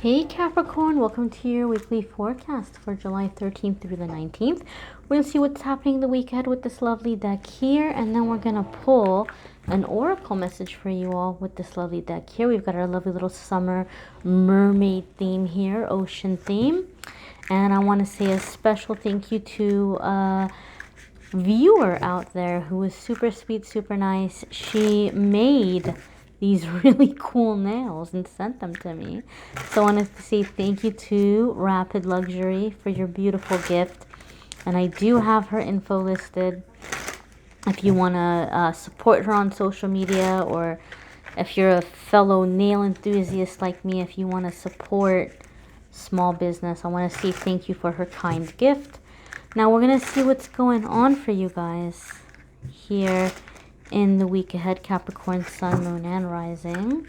Hey Capricorn, welcome to your weekly forecast for July 13th through the 19th. We're going to see what's happening the week ahead with this lovely deck here, and then we're going to pull an oracle message for you all with this lovely deck here. We've got our lovely little summer mermaid theme here, ocean theme. And I want to say a special thank you to a viewer out there who was super sweet, super nice. She made these really cool nails and sent them to me. So I wanted to say thank you to Rapid Luxury for your beautiful gift. And I do have her info listed if you want to support her on social media, or if you're a fellow nail enthusiast like me, if you want to support small business, I want to say thank you for her kind gift. Now we're going to see what's going on for you guys here in the week ahead, Capricorn, Sun, Moon, and Rising.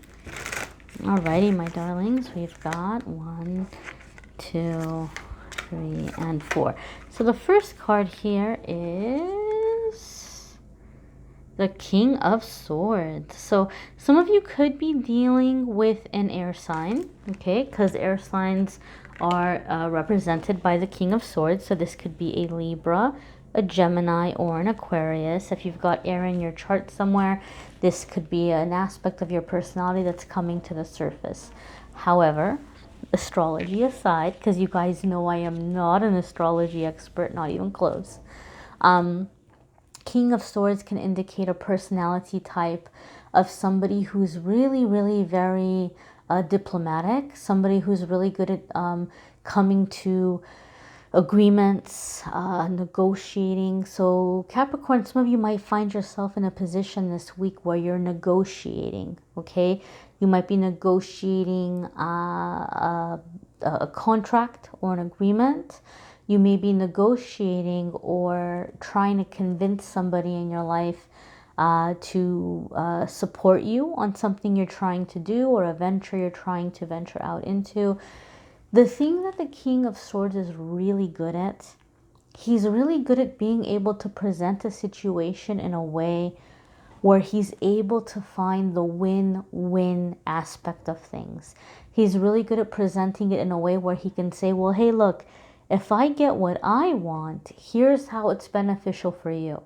Alrighty, my darlings, we've got 1, 2, 3, and 4. So the first card here is the King of Swords. So some of you could be dealing with an air sign, okay, because air signs are represented by the King of Swords. So this could be a Libra, a Gemini, or an Aquarius. If you've got air in your chart somewhere, this could be an aspect of your personality that's coming to the surface. However, astrology aside, because you guys know I am not an astrology expert, not even close, King of Swords can indicate a personality type of somebody who's really, really very diplomatic, somebody who's really good at coming to agreements, negotiating. So Capricorn, some of you might find yourself in a position this week where you're negotiating, okay? You might be negotiating a contract or an agreement. You may be negotiating or trying to convince somebody in your life to support you on something you're trying to do, or a venture you're trying to venture out into. The thing that the King of Swords is really good at, he's really good at being able to present a situation in a way where he's able to find the win-win aspect of things. He's really good at presenting it in a way where he can say, well, hey, look, if I get what I want, here's how it's beneficial for you.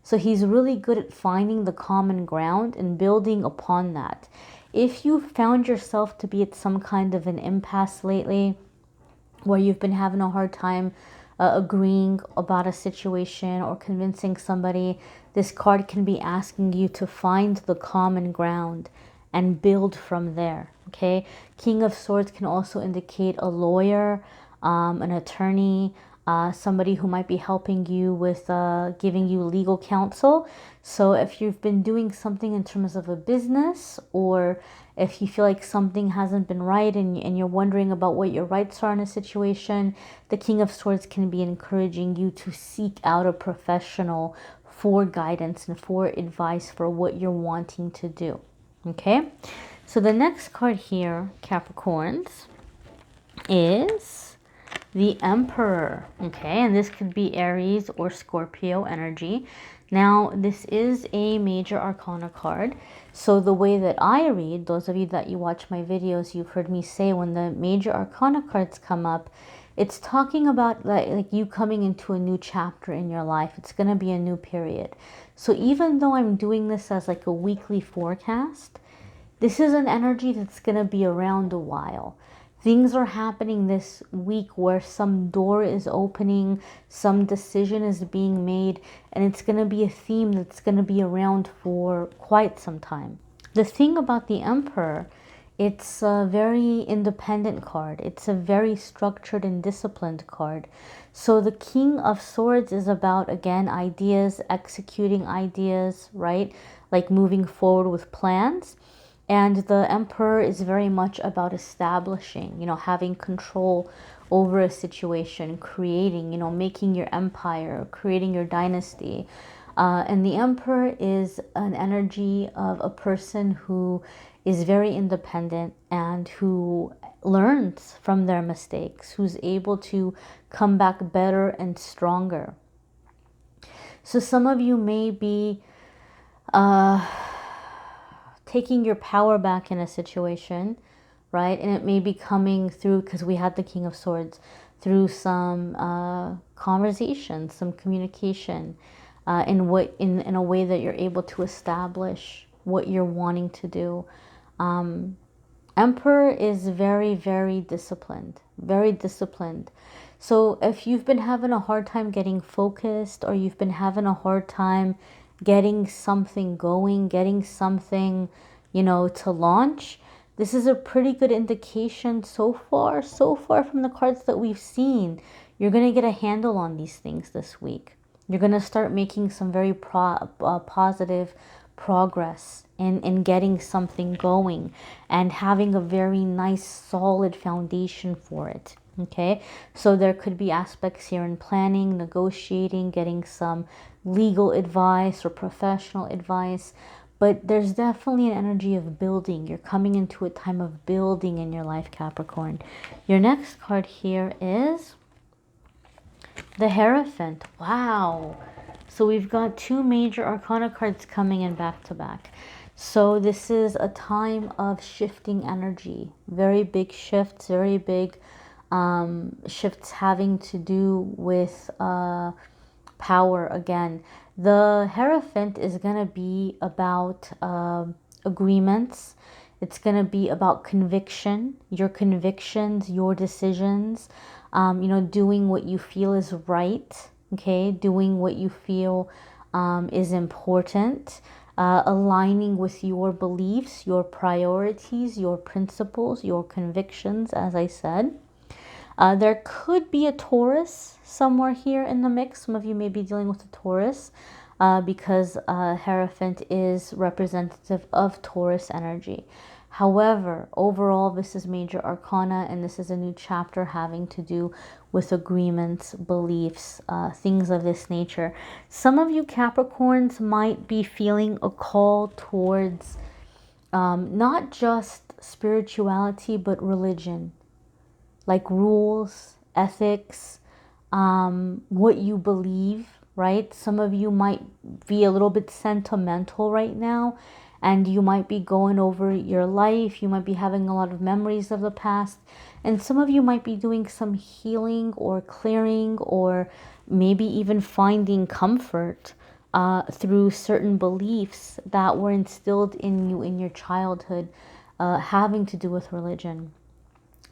So he's really good at finding the common ground and building upon that. If you've found yourself to be at some kind of an impasse lately, where you've been having a hard time agreeing about a situation or convincing somebody, this card can be asking you to find the common ground and build from there, okay? King of Swords can also indicate a lawyer, an attorney, somebody who might be helping you with giving you legal counsel. So if you've been doing something in terms of a business, or if you feel like something hasn't been right and you're wondering about what your rights are in a situation, the King of Swords can be encouraging you to seek out a professional for guidance and for advice for what you're wanting to do. Okay, so the next card here, Capricorns, is the Emperor. Okay, and this could be Aries or Scorpio energy. Now, this is a major arcana card. So the way that I read, those of you that you watch my videos, you've heard me say when the major arcana cards come up, it's talking about like you coming into a new chapter in your life. It's going to be a new period. So even though I'm doing this as like a weekly forecast, this is an energy that's going to be around a while. Things are happening this week where some door is opening, some decision is being made, and it's going to be a theme that's going to be around for quite some time. The thing about the Emperor, it's a very independent card. It's a very structured and disciplined card. So the King of Swords is about, again, ideas, executing ideas, right? Like moving forward with plans. And the Emperor is very much about establishing, having control over a situation, creating, making your empire, creating your dynasty. And the Emperor is an energy of a person who is very independent and who learns from their mistakes, who's able to come back better and stronger. So some of you may be taking your power back in a situation, right? And it may be coming through, because we had the King of Swords, through some conversation, some communication, in a way that you're able to establish what you're wanting to do. Emperor is very, very disciplined, very disciplined. So if you've been having a hard time getting focused, or you've been having a hard time getting something going, getting something, to launch, this is a pretty good indication so far from the cards that we've seen. You're going to get a handle on these things this week. You're going to start making some very positive progress in getting something going and having a very nice solid foundation for it. Okay, so there could be aspects here in planning, negotiating, getting some legal advice or professional advice, but there's definitely an energy of building. You're coming into a time of building in your life, Capricorn. Your next card here is the Hierophant. Wow. So we've got two major arcana cards coming in back to back. So this is a time of shifting energy. Very big shifts, very big shifts having to do with power again. The Hierophant is going to be about agreements. It's going to be about conviction, your convictions, your decisions, doing what you feel is right, okay? Doing what you feel is important, aligning with your beliefs, your priorities, your principles, your convictions, as I said. There could be a Taurus somewhere here in the mix. Some of you may be dealing with a Taurus because Hierophant is representative of Taurus energy. However, overall, this is major arcana, and this is a new chapter having to do with agreements, beliefs, things of this nature. Some of you Capricorns might be feeling a call towards not just spirituality, but religion. Like rules, ethics, what you believe, right? Some of you might be a little bit sentimental right now, and you might be going over your life. You might be having a lot of memories of the past, and some of you might be doing some healing or clearing, or maybe even finding comfort through certain beliefs that were instilled in you in your childhood, having to do with religion.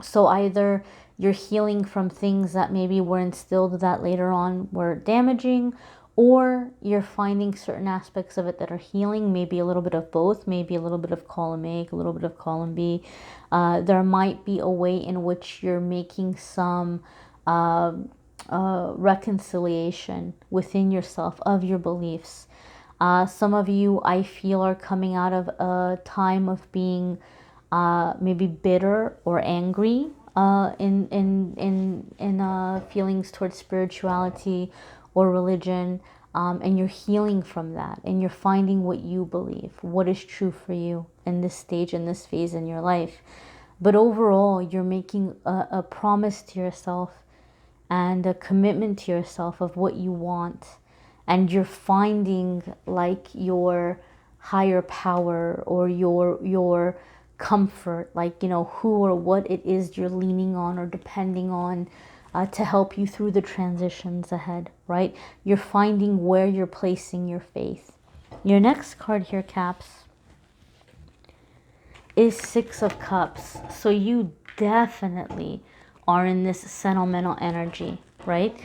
So either you're healing from things that maybe were instilled that later on were damaging, or you're finding certain aspects of it that are healing, maybe a little bit of both, maybe a little bit of column A, a little bit of column B. There might be a way in which you're making some reconciliation within yourself of your beliefs. Some of you, I feel, are coming out of a time of being maybe bitter or angry in feelings towards spirituality or religion, and you're healing from that, and you're finding what you believe, what is true for you in this stage, in this phase in your life. But overall, you're making a promise to yourself and a commitment to yourself of what you want, and you're finding like your higher power or your comfort, like who or what it is you're leaning on or depending on to help you through the transitions ahead, right? You're finding where you're placing your faith. Your next card here, Caps, is Six of Cups. So you definitely are in this sentimental energy, right?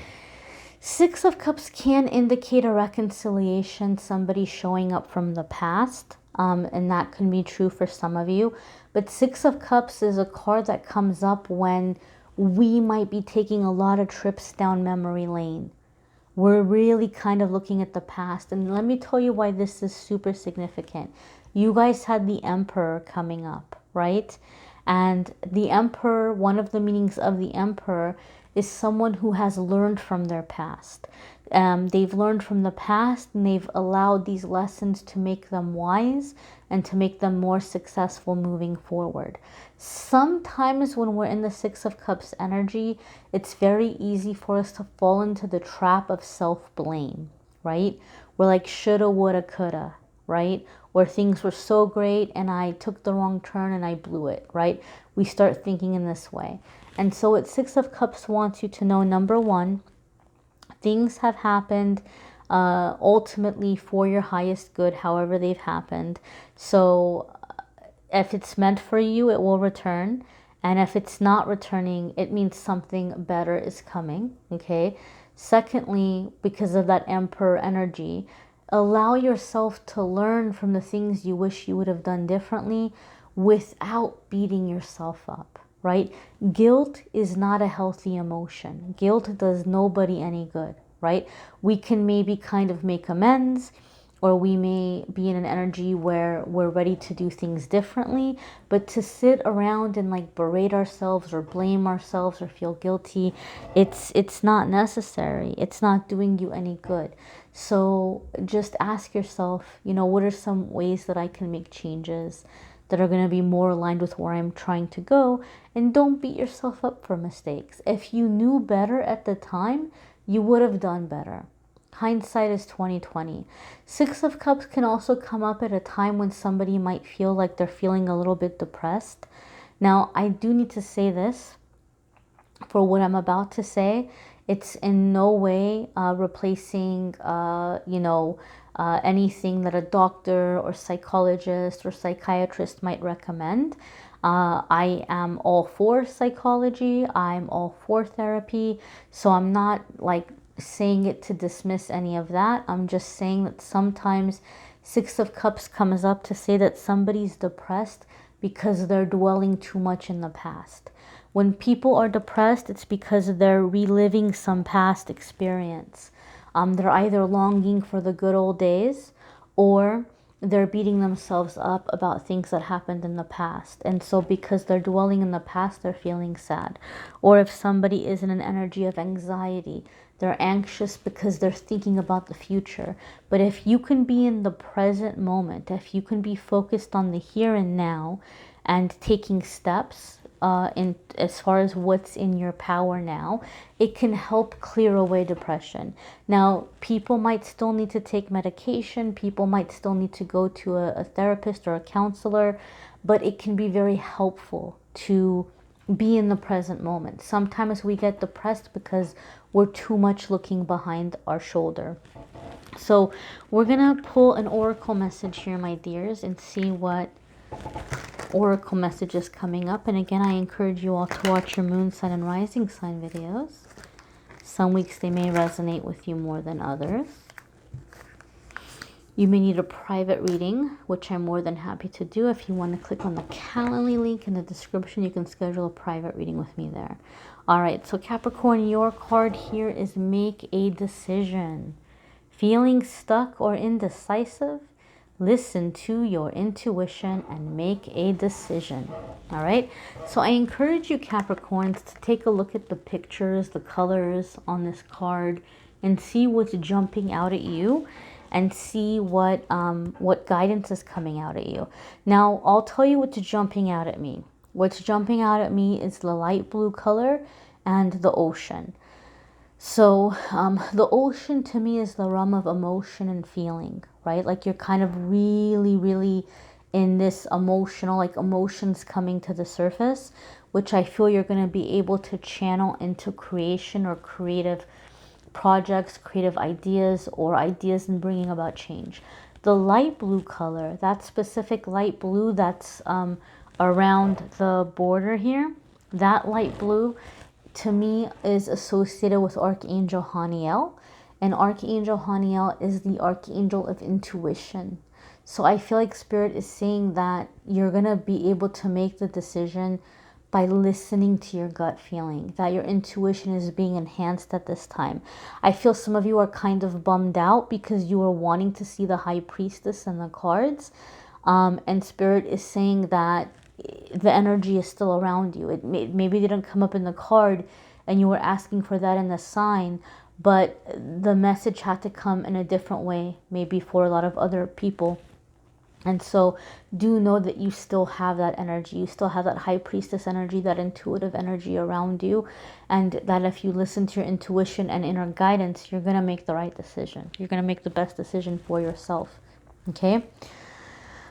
Six of Cups can indicate a reconciliation, somebody showing up from the past, and that can be true for some of you. But Six of Cups is a card that comes up when we might be taking a lot of trips down memory lane. We're really kind of looking at the past. And let me tell you why this is super significant. You guys had the Emperor coming up, right? And the Emperor, one of the meanings of the Emperor is someone who has learned from their past. They've learned from the past, and they've allowed these lessons to make them wise and to make them more successful moving forward. Sometimes when we're in the Six of Cups energy, it's very easy for us to fall into the trap of self-blame, right? We're like shoulda, woulda, coulda. right? Or things were so great and I took the wrong turn and I blew it, right? We start thinking in this way. And so what Six of Cups wants you to know, number one, things have happened ultimately for your highest good, however they've happened. So if it's meant for you, it will return. And if it's not returning, it means something better is coming, okay? Secondly, because of that Emperor energy, allow yourself to learn from the things you wish you would have done differently without beating yourself up, right? Guilt is not a healthy emotion. Guilt does nobody any good, right? We can maybe kind of make amends, or we may be in an energy where we're ready to do things differently, but to sit around and like berate ourselves or blame ourselves or feel guilty, it's not necessary. It's not doing you any good. So just ask yourself, you know, what are some ways that I can make changes that are going to be more aligned with where I'm trying to go? And don't beat yourself up for mistakes. If you knew better at the time, you would have done better. Hindsight is 20/20. Six of Cups can also come up at a time when somebody might feel like they're feeling a little bit depressed. Now, I do need to say this for what I'm about to say. It's in no way replacing, anything that a doctor or psychologist or psychiatrist might recommend. I am all for psychology. I'm all for therapy. So I'm not like saying it to dismiss any of that. I'm just saying that sometimes Six of Cups comes up to say that somebody's depressed because they're dwelling too much in the past. When people are depressed, it's because they're reliving some past experience. They're either longing for the good old days, or they're beating themselves up about things that happened in the past. And so because they're dwelling in the past, they're feeling sad. Or if somebody is in an energy of anxiety, they're anxious because they're thinking about the future. But if you can be in the present moment, if you can be focused on the here and now and taking steps in as far as what's in your power now, it can help clear away depression. Now, people might still need to take medication, people might still need to go to a therapist or a counselor, but it can be very helpful to be in the present moment. Sometimes we get depressed because we're too much looking behind our shoulder. So we're gonna pull an oracle message here, my dears, and see what oracle messages coming up. And again, I encourage you all to watch your moon sign and rising sign videos. Some weeks they may resonate with you more than others. You may need a private reading, which I'm more than happy to do. If you want to click on the Calendly link in the description, you can schedule a private reading with me there. All right, so Capricorn, your card here is make a decision. Feeling stuck or indecisive? Listen to your intuition and make a decision. All right, so I encourage you Capricorns to take a look at the pictures, the colors on this card, and see what's jumping out at you, and see what guidance is coming out at you. Now, I'll tell you what's jumping out at me. What's jumping out at me is the light blue color and the ocean. So the ocean to me is the realm of emotion and feeling, right? Like you're kind of really, really in this emotional, like emotions coming to the surface, which I feel you're going to be able to channel into creation or creative projects, creative ideas, or ideas in bringing about change. The light blue color, that specific light blue that's around the border here, that light blue to me is associated with Archangel Haniel, and Archangel Haniel is the archangel of intuition. So I feel like Spirit is saying that you're going to be able to make the decision by listening to your gut feeling, that your intuition is being enhanced at this time. I feel some of you are kind of bummed out because you are wanting to see the High Priestess and the cards, and Spirit is saying that the energy is still around you. Maybe they didn't come up in the card and you were asking for that in the sign, but the message had to come in a different way, maybe for a lot of other people. And so do know that you still have that energy. You still have that High Priestess energy, that intuitive energy around you. And that if you listen to your intuition and inner guidance, you're going to make the right decision. You're going to make the best decision for yourself. Okay.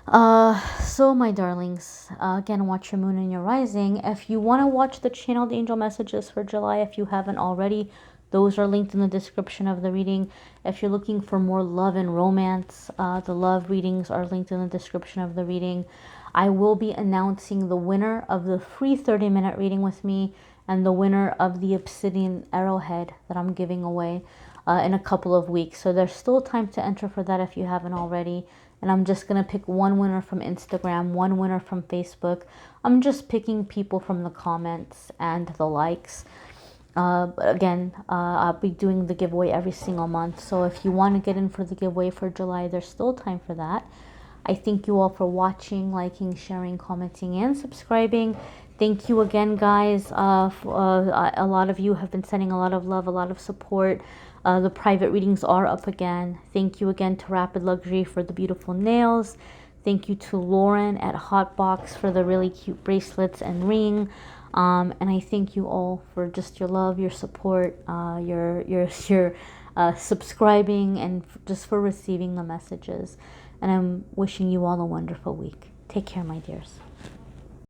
So my darlings, again, watch your moon and your rising. If you want to watch the channeled angel messages for July, if you haven't already, those are linked in the description of the reading. If you're looking for more love and romance, the love readings are linked in the description of the reading. I will be announcing the winner of the free 30-minute reading with me and the winner of the obsidian arrowhead that I'm giving away in a couple of weeks. So there's still time to enter for that if you haven't already. And I'm just going to pick one winner from Instagram, one winner from Facebook. I'm just picking people from the comments and the likes. But again, I'll be doing the giveaway every single month. So if you want to get in for the giveaway for July, there's still time for that. I thank you all for watching, liking, sharing, commenting, and subscribing. Thank you again, guys. A lot of you have been sending a lot of love, a lot of support. The private readings are up again. Thank you again to Rapid Luxury for the beautiful nails. Thank you to Lauren at Hotbox for the really cute bracelets and ring. And I thank you all for just your love, your support, your subscribing, and just for receiving the messages. And I'm wishing you all a wonderful week. Take care, my dears.